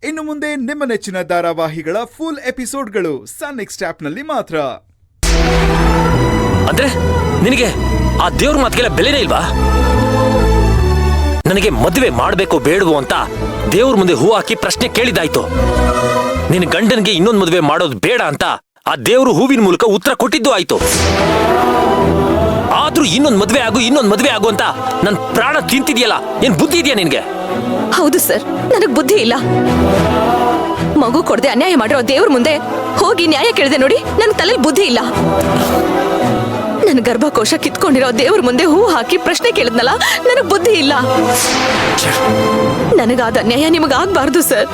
ಇನ್ನು ಮುಂದೆ ನಿಮ್ಮ ನೆಚ್ಚಿನ ಧಾರಾವಾಹಿಗಳ ಫುಲ್ ಎಪಿಸೋಡ್ಗಳು ಸನ್ ನೆಕ್ಸ್ಟ್ ಆಪ್ನಲ್ಲಿ ಮಾತ್ರ. ಅಂದ್ರೆ ನಿನಗೆ ಆ ದೇವ್ರ ಮಾತಿಗೆಲ್ಲ ಬೆಲೆನೇ ಇಲ್ವಾ? ನನಗೆ ಮದುವೆ ಮಾಡಬೇಕು ಬೇಡವೋ ಅಂತ ದೇವ್ರ ಮುಂದೆ ಹೂ ಹಾಕಿ ಪ್ರಶ್ನೆ ಕೇಳಿದಾಯ್ತು. ನಿನ್ನ ಗಂಡನಿಗೆ ಇನ್ನೊಂದು ಮದುವೆ ಮಾಡೋದು ಬೇಡ ಅಂತ ಆ ದೇವ್ರು ಹೂವಿನ ಮೂಲಕ ಉತ್ತರ ಕೊಟ್ಟಿದ್ದು ಆಯ್ತು. ಆದ್ರೂ ಇನ್ನೊಂದು ಮದುವೆ ಆಗು ಅಂತ ನನ್ ಪ್ರಾಣ ತಿಂತಿದ್ಯಲ್ಲ, ಏನ್ ಬುದ್ಧಿ ಇದೆಯಾ ನಿನ್ಗೆ? ಹೌದು ಸರ್, ನನಗ್ ಬುದ್ಧಿ ಇಲ್ಲ. ಮಗು ಕೊಡದೆ ಅನ್ಯಾಯ ಮಾಡಿರೋ ದೇವ್ರ ಮುಂದೆ ಹೋಗಿ ನ್ಯಾಯ ಕೇಳಿದೆ ನೋಡಿ, ನನ್ ತಲೆಯಲ್ಲಿ ಬುದ್ಧಿ ಇಲ್ಲ. ನನ್ ಗರ್ಭಕೋಶ ಕಿತ್ಕೊಂಡಿರೋ ದೇವ್ರ ಮುಂದೆ ಹೂ ಹಾಕಿ ಪ್ರಶ್ನೆ ಕೇಳಿದ್ನಲ್ಲ, ನನಗ್ ಬುದ್ಧಿ ಇಲ್ಲ. ನನಗಾದ ಅನ್ಯಾಯ ನಿಮಗಾಗ್ಬಾರ್ದು ಸರ್.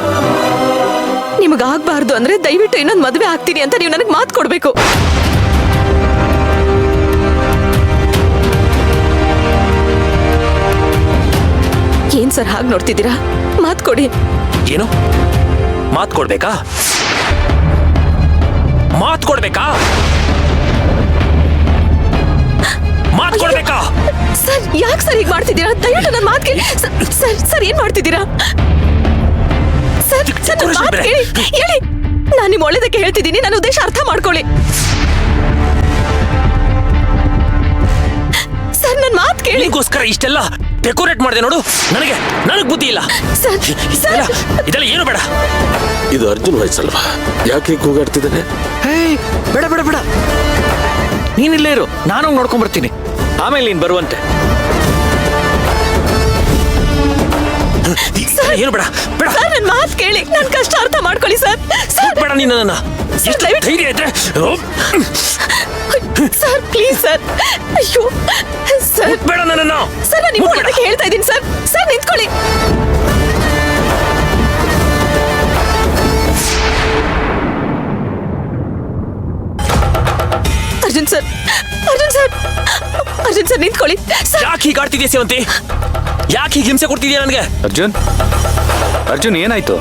ನಿಮಗಾಗ್ಬಾರ್ದು ಅಂದ್ರೆ ದಯವಿಟ್ಟು ಇನ್ನೊಂದು ಮದುವೆ ಆಗ್ತೀನಿ ಅಂತ ನೀವು ನನಗ್ ಮಾತು ಕೊಡ್ಬೇಕು. ಏನ್ ಸರ್ ಹಾಗೆ ನೋಡ್ತಿದ್ದೀರಾ? ಮಾತ್ ಕೊಡಿ. ಏನು ಮಾತ್ ಕೊಡ್ಬೇಕಾ? ಮಾತ್ ಕೊಡ್ಬೇಕಾ? ಮಾತ್ ಕೊಡ್ಬೇಕಾ? ಸರ್ ಯಾಕೆ ಸರ್ ಹೀಗೆ ಮಾಡ್ತಿದ್ದೀರಾ? ದಯವಿಟ್ಟು ನನ್ನ ಮಾತು ಕೇಳಿ. ಸರ್ ಏನ್ ಮಾಡ್ತಿದ್ದೀರಾ? ಸರ್ ನನ್ನ ಮಾತು ಕೇಳಿ. ಹೇಳಿ, ನಾನು ನಿಮ್ಮ ಒಳ್ಳೇದಕ್ಕೆ ಹೇಳ್ತಿದ್ದೀನಿ. ನನ್ನ ಉದ್ದೇಶ ಅರ್ಥ ಮಾಡ್ಕೊಳ್ಳಿ. ಸರ್ ನನ್ನ ಮಾತು ಕೇಳಿ. ನಿಗೋಸ್ಕರ ಇಷ್ಟೆಲ್ಲ ಡೆಕೋರೇಟ್ ಮಾಡಿದೆ ನೋಡು. ನನಗೆ ಬುದ್ಧಿ ಇಲ್ಲ. ಇದೆಲ್ಲ ಏನು ಬೇಡ. ಇದು ಅರ್ಜುನ್ ವಯಸ್ಸಲ್ವಾ? ಯಾಕೆ ಕೂಗಾಡ್ತಿದ್ದಾನೆ? ಬೇಡ ಬೇಡ ಬೇಡ, ನೀನಿಲ್ಲೇ ಇರು, ನಾನು ನೋಡ್ಕೊಂಡ್ ಬರ್ತೀನಿ. ಆಮೇಲೆ ನೀನ್ ಬರುವಂತೆ. ಏನು ಬೇಡ ಬೇಡ. ಸರ್ ನನ್ನ ಮಾತು ಕೇಳಿ, ನನ್ನ ಕಷ್ಟ ಅರ್ಥ ಮಾಡ್ಕೊಳ್ಳಿ ಸರ್. ಬೇಡ ನೀನು ನನ್ನ ಎಷ್ಟು ಧೈರ್ಯ ಇದ್ರೆ. Sir please sir. ಅಯ್ಯೋ ಸರ್ ಬೇಡ ನನ್ನ. ಸರ್ ನಾನು ನಿಮ್ಮ ಒಳ್ಳೇದಕ್ಕೆ ಹೇಳ್ತಾ ಇದ್ದೀನಿ ಸರ್. ಸರ್ ನಿಂತ್ಕೊಳ್ಳಿ. ಅರ್ಜುನ್ ಸರ್ ನಿಂತ್ಕೊಳ್ಳಿ. ಯಾಕೆ ಹೀಗೆ ಆಡ್ತಿದ್ಯಾ ಸೇವಂತಿ? ಯಾಕೆ ಹೀಗೆ ಹಿಂಸೆ ಕೊಡ್ತಿದ್ಯಾ ನನಗೆ? ಅರ್ಜುನ್ ಏನಾಯ್ತು?